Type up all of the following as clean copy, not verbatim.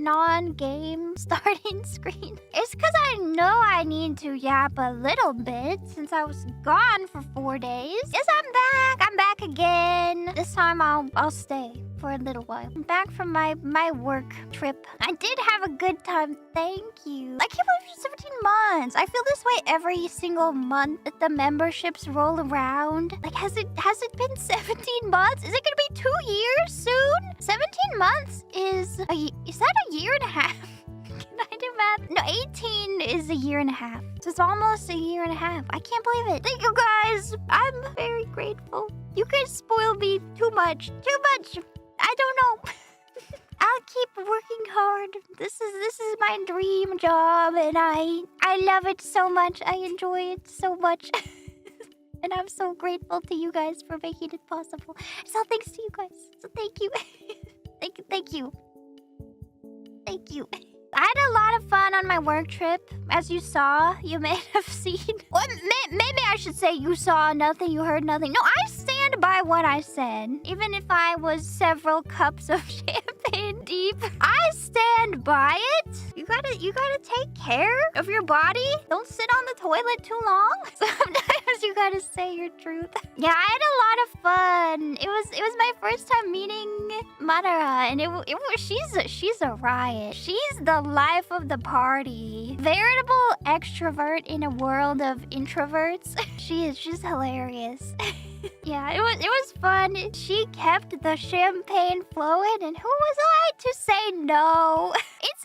non-game starting screen. It's because I know I need to yap a little bit since I was gone for 4 days. Yes, I'm back. I'm back again. This time I'll stay for a little while. I'm back from my work trip. I did have a good time. Thank you. I can't believe it's 17 months. I feel this way every single month that the memberships roll around. Like, has it been 17 months? Is it gonna be 2 years soon? 17 months is that a year and a half? Can I do math? No, 18 is a year and a half. So it's almost a year and a half. I can't believe it. Thank you guys. I'm very grateful. You guys spoil me too much. Too much. I don't know. I'll keep working hard. This is my dream job, and I love it so much. I enjoy it so much. And I'm so grateful to you guys for making it possible. So thanks to you guys. So thank you. Thank you. Thank you. I had a lot of fun on my work trip. As you saw, you may have seen. Well, maybe I should say you saw nothing, you heard nothing. No, I stand by what I said. Even if I was several cups of champagne deep, I stand by it. You gotta take care of your body. Don't sit on the toilet too long. Sometimes you gotta say your truth. Yeah, I had a lot of fun. It was my first time meeting Madara, and she's a riot. She's the life of the party. Veritable extrovert in a world of introverts. She's hilarious. Yeah, it was fun. She kept the champagne flowing, and who was I to say no?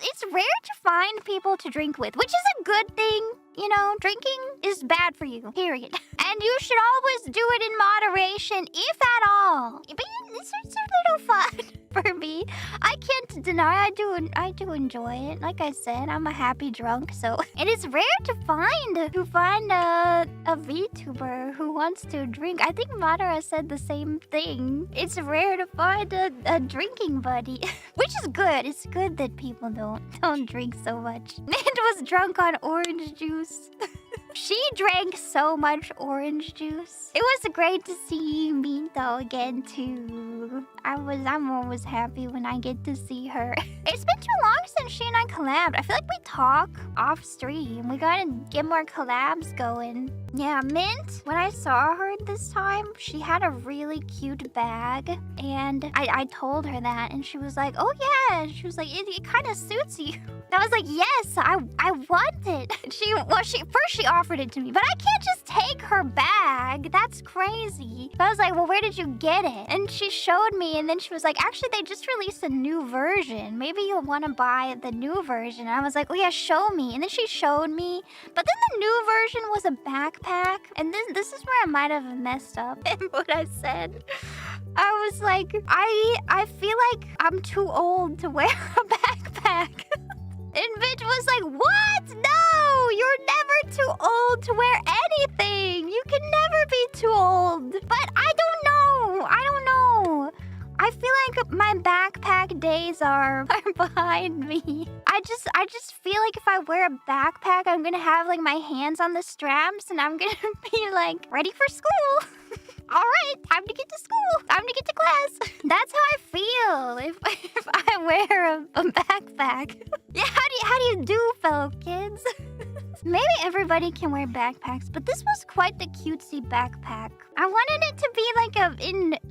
It's rare to find people to drink with, which is a good thing. You know, drinking is bad for you, period. And you should always do it in moderation, if at all. But it's a little fun for me. I can't deny I do enjoy it. Like I said, I'm a happy drunk, so it is rare to find a VTuber who wants to drink. I think Madara said the same thing. It's rare to find a drinking buddy, which is good. It's good that people don't drink so much. Mint was drunk on orange juice. She drank so much orange juice. It was great to see Minto again too. I'm always happy when I get to see her. It's been too long since she and I collabed. I feel like we talk off stream. We gotta get more collabs going. Yeah, Mint, when I saw her this time, she had a really cute bag, and I told her that, and she was like, oh yeah. She was like, it kind of suits you. And I was like, yes, I want it. She offered it to me, but I can't just take her bag. That's crazy. So I was like, well, where did you get it? And she showed me, and then she was like, actually, they just released a new version. Maybe you'll want to buy the new version. And I was like, oh yeah, show me. And then she showed me, but then the new version was a backpack. And this is where I might have messed up in what I said. I was like, I feel like I'm too old to wear a backpack. And Bitch was like, what? No, you're never too old to wear anything. You can never be too old. But I don't know. I feel like my backpack days are behind me. I just feel like if I wear a backpack, I'm gonna have like my hands on the straps, and I'm gonna be like ready for school. All right, time to get to school. Time to get to class. That's how I feel if I wear a backpack. Yeah, how do you do, fellow kids? Maybe everybody can wear backpacks, but this was quite the cutesy backpack. I wanted it to be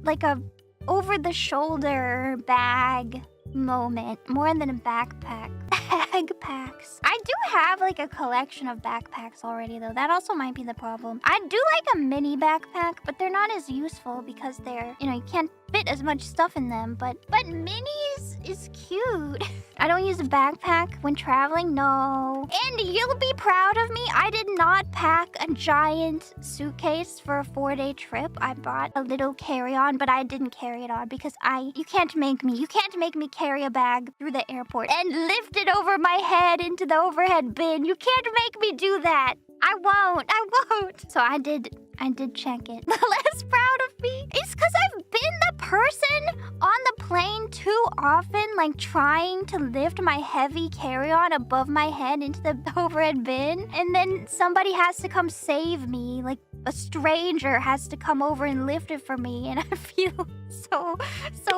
like a over-the-shoulder bag moment, more than a backpack. Backpacks. I do have like a collection of backpacks already, though. That also might be the problem. I do like a mini backpack, but they're not as useful because they're, you can't fit as much stuff in them. But minis is cute. I don't use a backpack when traveling, no. And you'll be proud of me. I did not pack a giant suitcase for a 4-day trip. I bought a little carry-on, but I didn't carry it on because you can't make me carry a bag through the airport and lift it over my head into the overhead bin. You can't make me do that. I won't. So I did check it. Less proud of me? It's because I've been the person on the plane too often, like trying to lift my heavy carry-on above my head into the overhead bin. And then somebody has to come save me. Like a stranger has to come over and lift it for me. And I feel so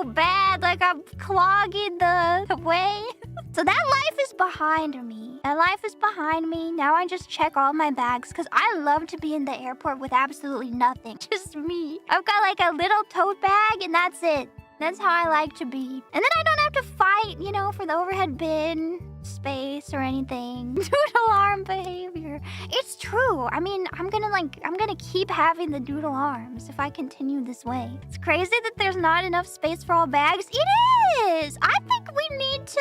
bad, like I'm clogging the way. So that life is behind me. That life is behind me. Now I just check all my bags because I love to be in the airport with absolutely nothing. Just me. I've got like a little tote bag and that's it. That's how I like to be. And then I don't have to fight, you know, for the overhead bin space or anything. Doodle arm behavior. It's true. I mean, I'm gonna keep having the doodle arms if I continue this way. It's crazy that there's not enough space for all bags. It is. I think we need to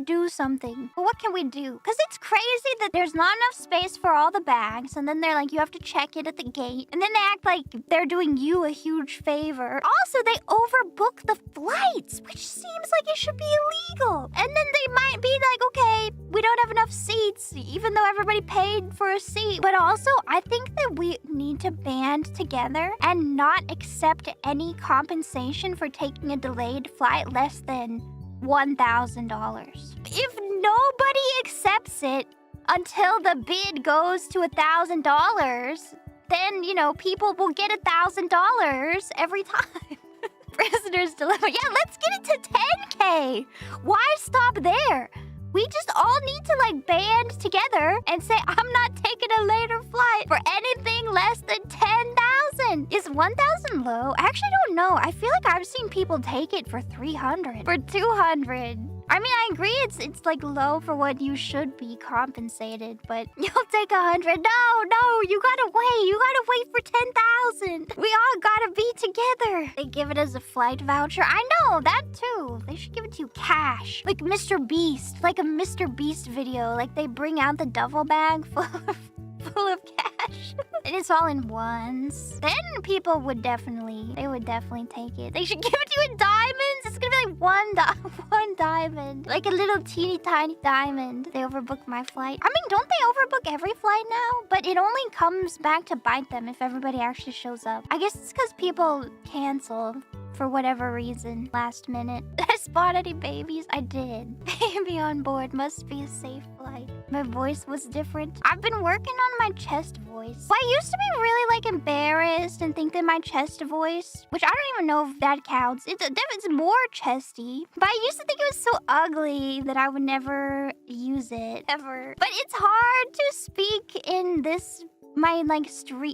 do something. But what can we do? Because it's crazy that there's not enough space for all the bags, and then they're like, you have to check it at the gate, and then they act like they're doing you a huge favor. Also, they overbook the flights, which seems like it should be illegal. And then they might be like, okay, we don't have enough seats, even though everybody paid for a seat. But also, I think that we need to band together and not accept any compensation for taking a delayed flight less than $1,000. If nobody accepts it until the bid goes to $1,000, then, you know, people will get $1,000 every time. Prisoner's dilemma. Yeah, let's get it to 10K. Why stop there? We just all need to like band together and say, I'm not taking a later flight for anything less than 10,000. Is 1,000 low? I actually don't know. I feel like I've seen people take it for 300, for 200. I mean, I agree it's like low for what you should be compensated, but you'll take 100. No, you gotta wait for 10,000. We all gotta be together. They give it as a flight voucher. I know, that too. They should give it to you cash. Like Mr. Beast, like a Mr. Beast video. Like they bring out the duffel bag full of cash. And it's all in ones. Then people would definitely take it. They should give it to you in diamonds. It's gonna be like one diamond. Like a little teeny tiny diamond. They overbook my flight. I mean, don't they overbook every flight now? But it only comes back to bite them if everybody actually shows up. I guess it's because people cancel for whatever reason last minute. Did I spot any babies? I did. Baby on board must be a safe flight. My voice was different. I've been working on my chest voice. Well, I used to be really like embarrassed and think that my chest voice, which I don't even know if that counts. It's more chesty. But I used to think it was so ugly that I would never use it ever. But it's hard to speak in this my like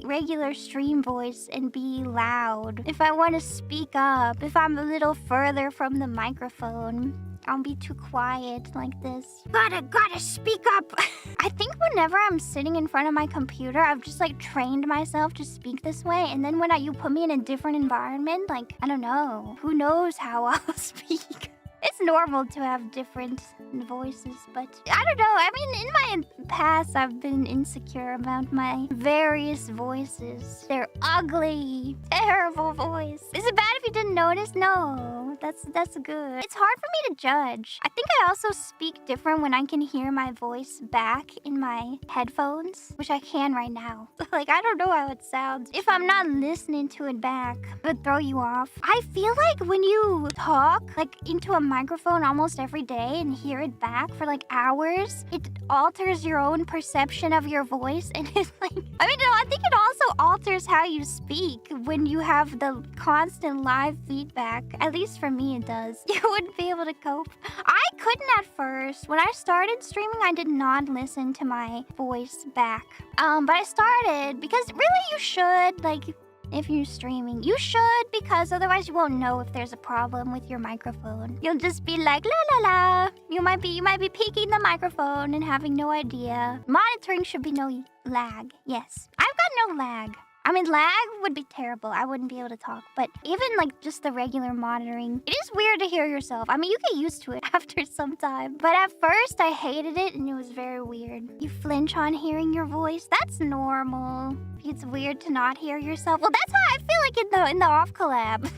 regular stream voice and be loud. If I want to speak up, if I'm a little further from the microphone, I'll be too quiet like this. Gotta speak up. I think whenever I'm sitting in front of my computer, I've just like trained myself to speak this way. And then when you put me in a different environment, like, I don't know, who knows how I'll speak. It's normal to have different voices, but I don't know. I mean, in my past, I've been insecure about my various voices. They're ugly, terrible voice. Is it bad if you didn't notice? No, that's good. It's hard for me to judge. I think I also speak different when I can hear my voice back in my headphones, which I can right now. Like, I don't know how it sounds. If I'm not listening to it back, it would throw you off. I feel like when you talk, like, into a microphone almost every day and hear it back for like hours, it alters your own perception of your voice. And it's like, I mean, no, I think it also alters how you speak when you have the constant live feedback. At least for me, it does. You wouldn't be able to cope. I couldn't at first. When I started streaming, I did not listen to my voice back. But I started because really you should, like, if you're streaming, you should, because otherwise you won't know if there's a problem with your microphone. You'll just be like, la la la. You might be peeking the microphone and having no idea. Monitoring should be no lag. Yes, I've got no lag. I mean, lag would be terrible. I wouldn't be able to talk. But even like just the regular monitoring, it is weird to hear yourself. I mean, you get used to it after some time. But at first, I hated it and it was very weird. You flinch on hearing your voice. That's normal. It's weird to not hear yourself. Well, that's how I feel like in the off collab.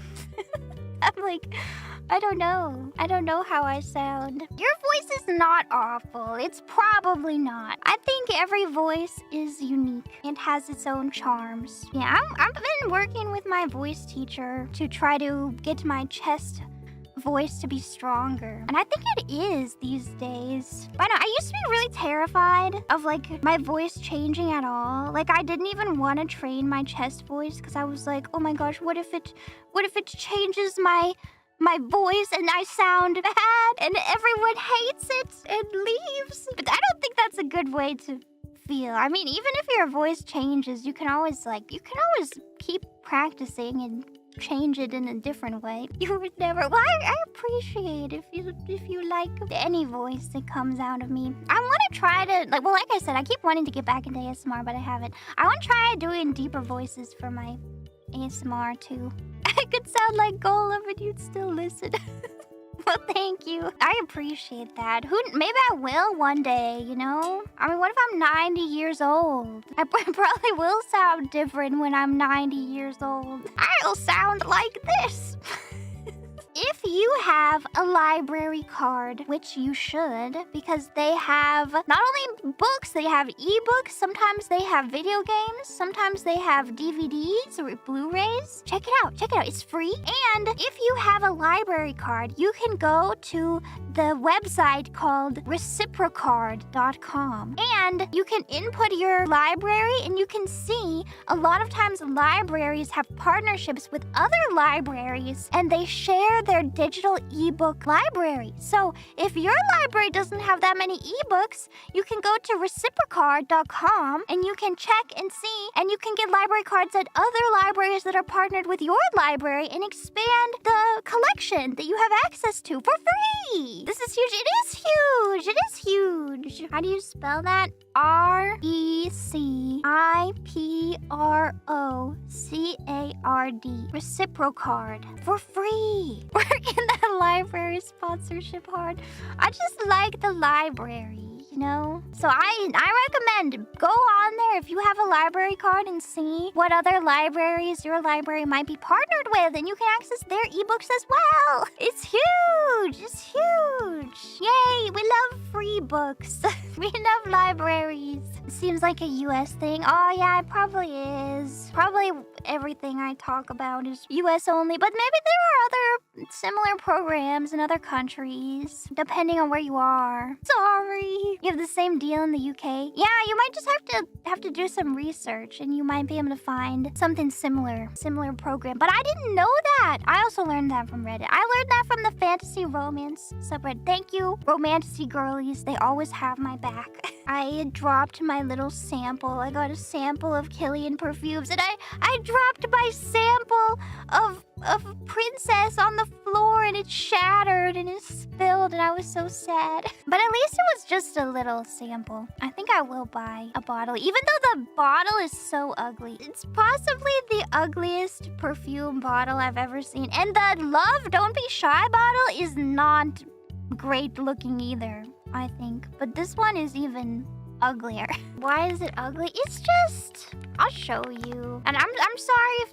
I'm like, I don't know. I don't know how I sound. Your voice is not awful. It's probably not. I think every voice is unique. It has its own charms. Yeah, I've been working with my voice teacher to try to get my chest voice to be stronger. And I think it is these days. But I used to be really terrified of like my voice changing at all. Like I didn't even want to train my chest voice because I was like, oh my gosh, what if it changes my my voice and I sound bad and everyone hates it and leaves. But I don't think that's a good way to feel. I mean, even if your voice changes, you can always keep practicing and change it in a different way. You would never. Well, I appreciate if you like any voice that comes out of me. I want to try to like I said, I keep wanting to get back into ASMR, but I haven't. I want to try doing deeper voices for my ASMR too. I could sound like Golem and you'd still listen. Well, thank you. I appreciate that. Maybe I will one day, you know? I mean, what if I'm 90 years old? I probably will sound different when I'm 90 years old. I'll sound like this. If you have a library card, which you should, because they have not only books, they have ebooks, sometimes they have video games, sometimes they have DVDs or Blu-rays. Check it out, it's free. And if you have a library card, you can go to the website called reciprocard.com. And you can input your library and you can see a lot of times libraries have partnerships with other libraries and they share their digital ebook library. So if your library doesn't have that many ebooks, you can go to reciprocard.com and you can check and see, and you can get library cards at other libraries that are partnered with your library and expand the collection that you have access to for free. This is huge. It is huge. It is huge. How do you spell that? RECIPROCARD. Reciprocard. For free. Work in that library sponsorship hard. I just like the library, you know? So I recommend go on there if you have a library card and see what other libraries your library might be partnered with, and you can access their ebooks as well. It's huge. It's huge. Yay, we love free books. We love libraries. It seems like a US thing. Oh yeah, it probably is. Probably everything I talk about is US only, but maybe there are other similar programs in other countries, depending on where you are. Sorry. You have the same deal in the UK? Yeah, you might just have to do some research and you might be able to find something similar program. But I didn't know that. I also learned that from Reddit. I learned that from the fantasy romance subreddit. Thank you, romantasy girlies. They always have my back. I dropped my little sample. I got a sample of Killian perfumes and I dropped my sample of Princess on the floor and it shattered and it spilled and I was so sad. But at least it was just a little sample. I think I will buy a bottle, even though the bottle is so ugly. It's possibly the ugliest perfume bottle I've ever seen. And the Love Don't Be Shy bottle is not great looking either, I think. But this one is even uglier. Why is it ugly? It's just... I'll show you. And I'm sorry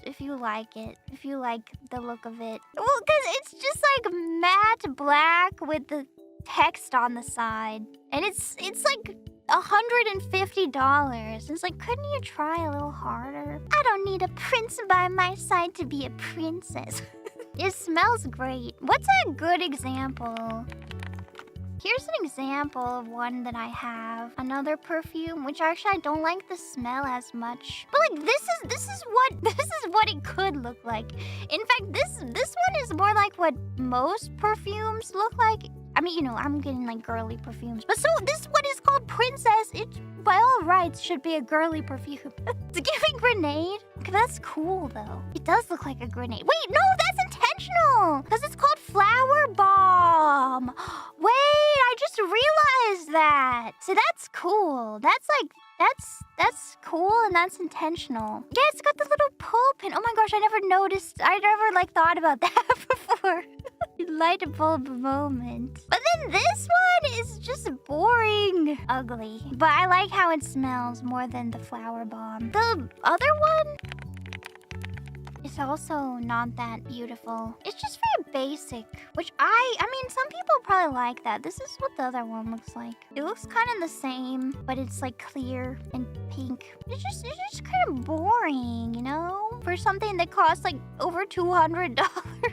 if you like it. If you like the look of it. Well, because it's just like matte black with the text on the side. And it's like $150. It's like, couldn't you try a little harder? I don't need a prince by my side to be a princess. It smells great. What's a good example? Here's an example of one that I have. Another perfume, which actually I don't like the smell as much. But like this is what it could look like. In fact, this one is more like what most perfumes look like. I mean, you know, I'm getting like girly perfumes. But so this one is called Princess. It, by all rights, should be a girly perfume. It's giving grenade. Okay, that's cool though. It does look like a grenade. Wait, no, that's intentional. Because it's called Flower Bomb. Wait, I just realized that. So that's cool. That's like, that's cool and that's intentional. Yeah, it's got the little pull pin. Oh my gosh, I never noticed. I never like thought about that before. Light bulb moment. But then this one is just boring. Ugly. But I like how it smells more than the Flower Bomb. The other one is also not that beautiful. It's just very basic, which I mean, some people probably like that. This is what the other one looks like. It looks kind of the same, but it's like clear and pink. It's just kind of boring, you know? For something that costs like over $200.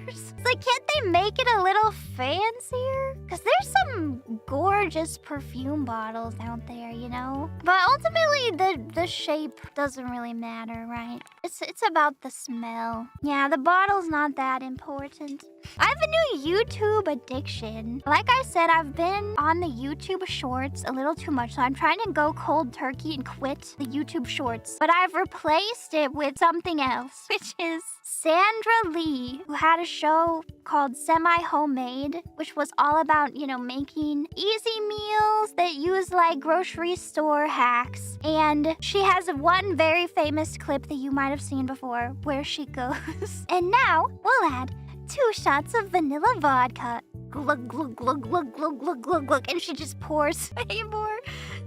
It's like, can't they make it a little fancier? Because there's some gorgeous perfume bottles out there, you know? But ultimately, the shape doesn't really matter, right? It's about the smell. bottle. Yeah, the bottle's not that important. I have a new YouTube addiction. Like I said, I've been on the YouTube shorts a little too much, so I'm trying to go cold turkey and quit the YouTube shorts. But I've replaced it with something else, which is Sandra Lee, who had a show called Semi-Homemade, which was all about, you know, making easy meals that use like grocery store hacks. And she has one very famous clip that you might have seen before where she goes, and now we'll add 2 shots of vanilla vodka. Glug, glug, glug, glug, glug, glug, glug, glug. And she just pours way more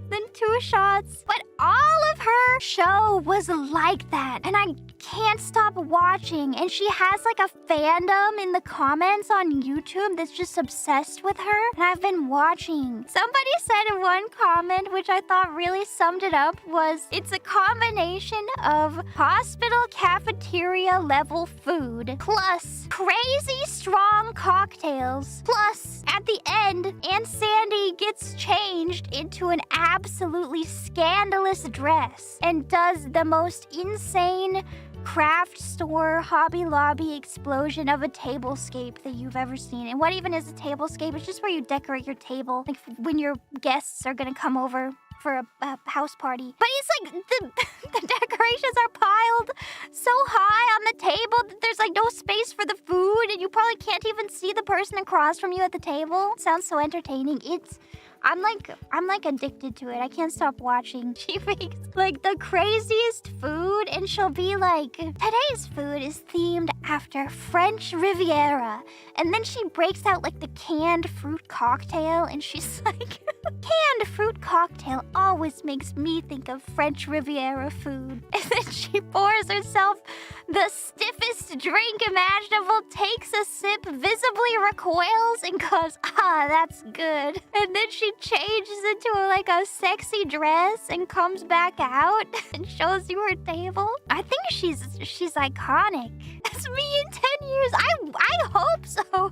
than 2 shots. But all of her show was like that. And I can't stop watching. And she has like a fandom in the comments on YouTube that's just obsessed with her. And I've been watching. Somebody said in one comment, which I thought really summed it up, was it's a combination of hospital cafeteria level food plus crazy strong cocktails plus at the end Aunt Sandy gets changed into an absolutely scandalous dress and does the most insane craft store Hobby Lobby explosion of a tablescape that you've ever seen. And what even is a tablescape? It's just where you decorate your table, like when your guests are gonna come over for a house party. But it's like the decorations are piled so high on the table that there's like no space for the food, and you probably can't even see the person across from you at the table. It sounds so entertaining. I'm like addicted to it. I can't stop watching. She makes like the craziest food, and she'll be like, today's food is themed after French Riviera. And then she breaks out like the canned fruit cocktail, and she's like, canned fruit cocktail always makes me think of French Riviera food. And then she pours herself the stiffest drink imaginable, takes a sip, visibly recoils, and goes, ah, that's good. And then she changes into like a sexy dress and comes back out and shows you her table. I think she's iconic. That's me in 10 years. I hope so.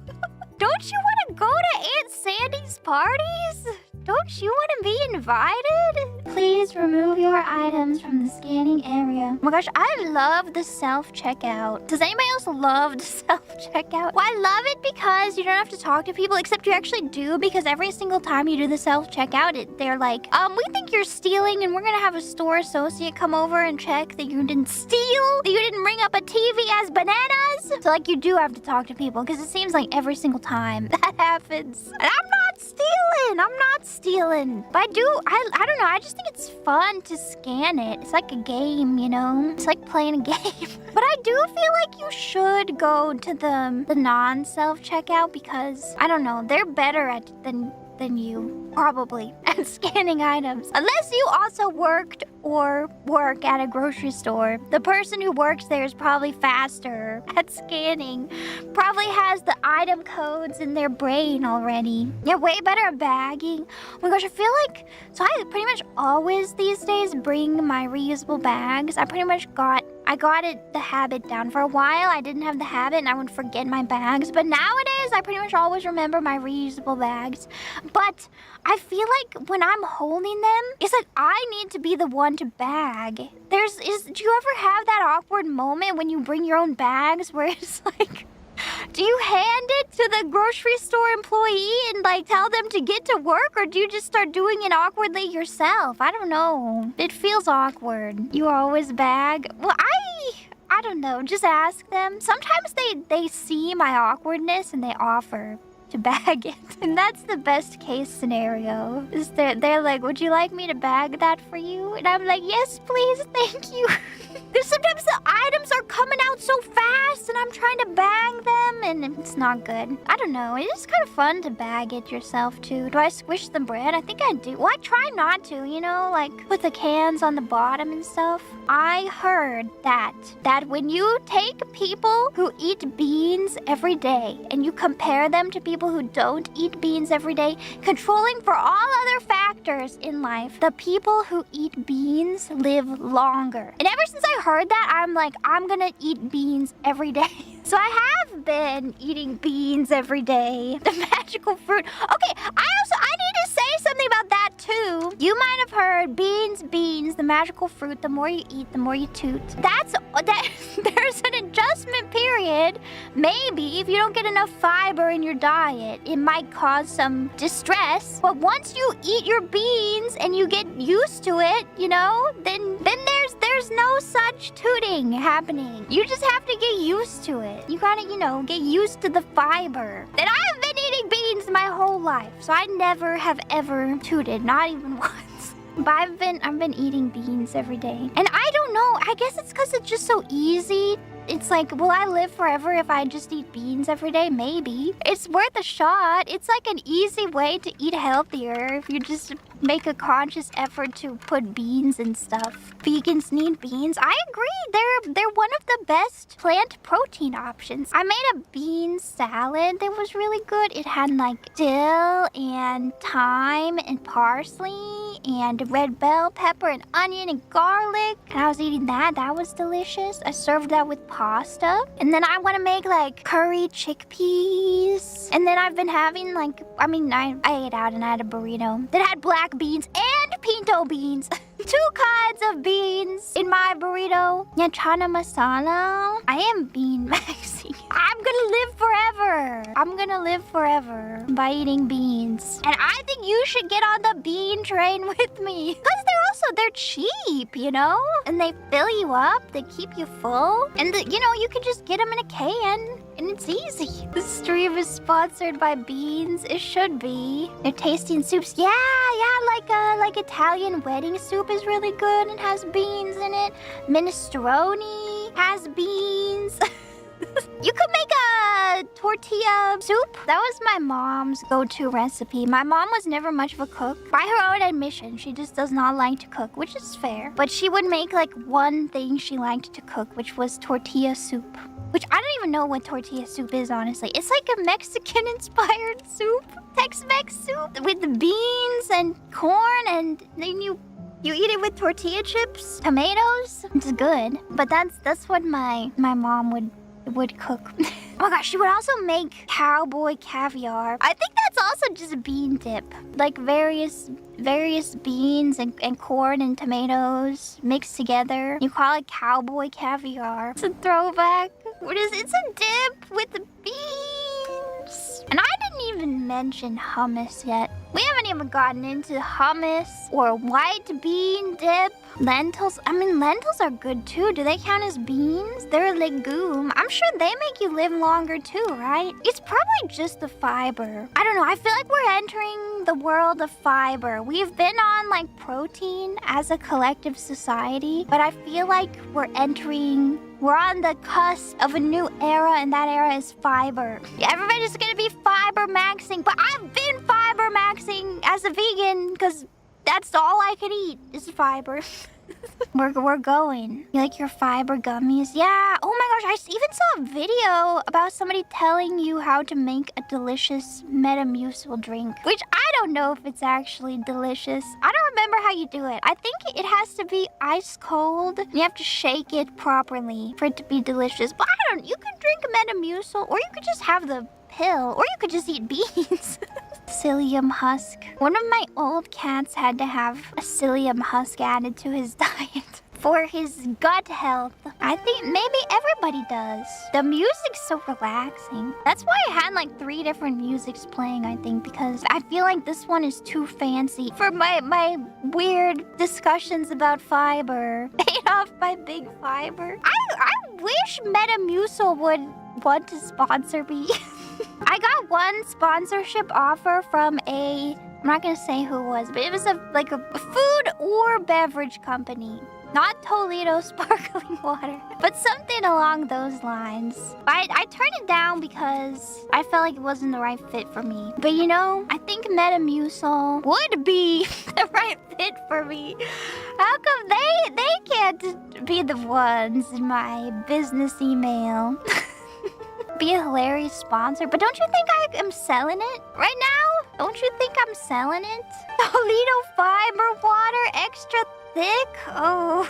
Don't you want to go to Aunt Sandy's parties? Don't you want to be invited? Please remove your items from the scanning area. Oh my gosh, I love the self-checkout. Does anybody else love the self-checkout? Well, I love it because you don't have to talk to people, except you actually do, because every single time you do the self-checkout, they're like, we think you're stealing, and we're gonna have a store associate come over and check that you didn't steal, that you didn't ring up a TV as bananas. So like you do have to talk to people, because it seems like every single time that happens. And I'm not stealing. But I don't know, I just think it's fun to scan it. It's like a game, you know? It's like playing a game. But I do feel like you should go to the non-self-checkout because, I don't know, they're better at than you, probably, at scanning items. Unless you also worked or work at a grocery store. The person who works there is probably faster at scanning. Probably has the item codes in their brain already. Yeah, way better at bagging. Oh my gosh, I feel like, so I pretty much always these days bring my reusable bags. I got the habit down. For a while, I didn't have the habit and I would forget my bags. But nowadays, I pretty much always remember my reusable bags. But I feel like when I'm holding them, it's like I need to be the one to bag. Do you ever have that awkward moment when you bring your own bags where it's like, do you hand it to the grocery store employee and like tell them to get to work, or do you just start doing it awkwardly yourself? I don't know. It feels awkward. You always bag? Well, I don't know. Just ask them. Sometimes they see my awkwardness and they offer to bag it. And that's the best case scenario. Is they're like, would you like me to bag that for you? And I'm like, yes, please, thank you. Because sometimes the items are coming out so fast and I'm trying to bag them and it's not good. I don't know. It is kind of fun to bag it yourself too. Do I squish the bread? I think I do. Well, I try not to, you know, like put the cans on the bottom and stuff. I heard that when you take people who eat beans every day and you compare them to people who don't eat beans every day, controlling for all other factors in life, the people who eat beans live longer. And ever since I heard that, I'm like, I'm gonna eat beans every day. So I have been eating beans every day. The magical fruit. Okay, I need to say something about that too. You might have heard beans, the magical fruit. The more you eat, the more you toot. There's an adjustment period. Maybe if you don't get enough fiber in your diet, it might cause some distress. But once you eat your beans and you get used to it, you know, then there's no such tooting happening. You just have to get used to it. You gotta, you know, get used to the fiber. And I have been eating beans my whole life, so I never have ever tooted, not even once. But I've been eating beans every day. And I don't know, I guess it's because it's just so easy. It's like, will I live forever if I just eat beans every day? Maybe. It's worth a shot. It's like an easy way to eat healthier if you just make a conscious effort to put beans and stuff. Vegans need beans. I agree. They're one of the best plant protein options. I made a bean salad that was really good. It had like dill and thyme and parsley and red bell pepper and onion and garlic. And I was eating that. That was delicious. I served that with pasta. And then I want to make like curry chickpeas. And then I've been having like, I ate out and I had a burrito that had black beans and pinto beans. 2 kinds of beans in my burrito. Yeah, chana masala. I am bean maxing. I'm gonna live forever. I'm gonna live forever by eating beans. And I think you should get on the bean train with me. Because they're cheap, you know? And they fill you up. They keep you full. And, you know, you can just get them in a can. And it's easy. This stream is sponsored by beans. It should be. They're tasty in soups. Yeah, like Italian wedding soup is really good and has beans in it. Minestrone has beans. You could make a tortilla soup. That was my mom's go-to recipe. My mom was never much of a cook. By her own admission, she just does not like to cook, which is fair. But she would make like one thing she liked to cook, which was tortilla soup. Which I don't even know what tortilla soup is, honestly. It's like a Mexican-inspired soup. Tex-Mex soup with the beans and corn, and then you eat it with tortilla chips, tomatoes. It's good. But that's what my mom would cook. Oh my gosh, she would also make cowboy caviar. I think that's also just a bean dip. Like various beans and corn and tomatoes mixed together. You call it cowboy caviar. It's a throwback. What is it? It's a dip with the beans. And I didn't even mention hummus yet. We haven't even gotten into hummus or white bean dip. Lentils. Lentils are good too. Do they count as beans? They're a legume. I'm sure they make you live longer too, right? It's probably just the fiber. I don't know. I feel like we're entering the world of fiber. We've been on like protein as a collective society, but I feel like we're on the cusp of a new era, and that era is fiber. Yeah, everybody's gonna be fiber maxing, but I've been fiber maxing as a vegan because that's all I can eat is fiber. We're going. You like your fiber gummies? Yeah. Oh my gosh, I even saw a video about somebody telling you how to make a delicious Metamucil drink, which I don't know if it's actually delicious. I don't remember how you do it. I think it has to be ice cold. You have to shake it properly for it to be delicious. But you can drink Metamucil, or you could just have the pill, or you could just eat beans. Psyllium husk. One of my old cats had to have a psyllium husk added to his diet for his gut health. I think maybe everybody does. The music's so relaxing. That's why I had like 3 different musics playing, I think, because I feel like this one is too fancy for my weird discussions about fiber. Paid off by Big Fiber. I wish Metamucil would want to sponsor me. I got one sponsorship offer from I'm not gonna say who it was, but it was a food or beverage company. Not Toledo sparkling water, but something along those lines. I turned it down because I felt like it wasn't the right fit for me. But you know, I think Metamucil would be the right fit for me. How come they can't be the ones in my business email? Be a hilarious sponsor. But don't you think I am selling it right now? Don't you think I'm selling it? Toledo fiber water extra thick? Oh.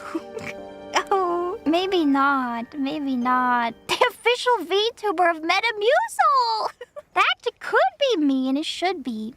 Oh. Maybe not. Maybe not. The official VTuber of Metamucil! That could be me, and it should be.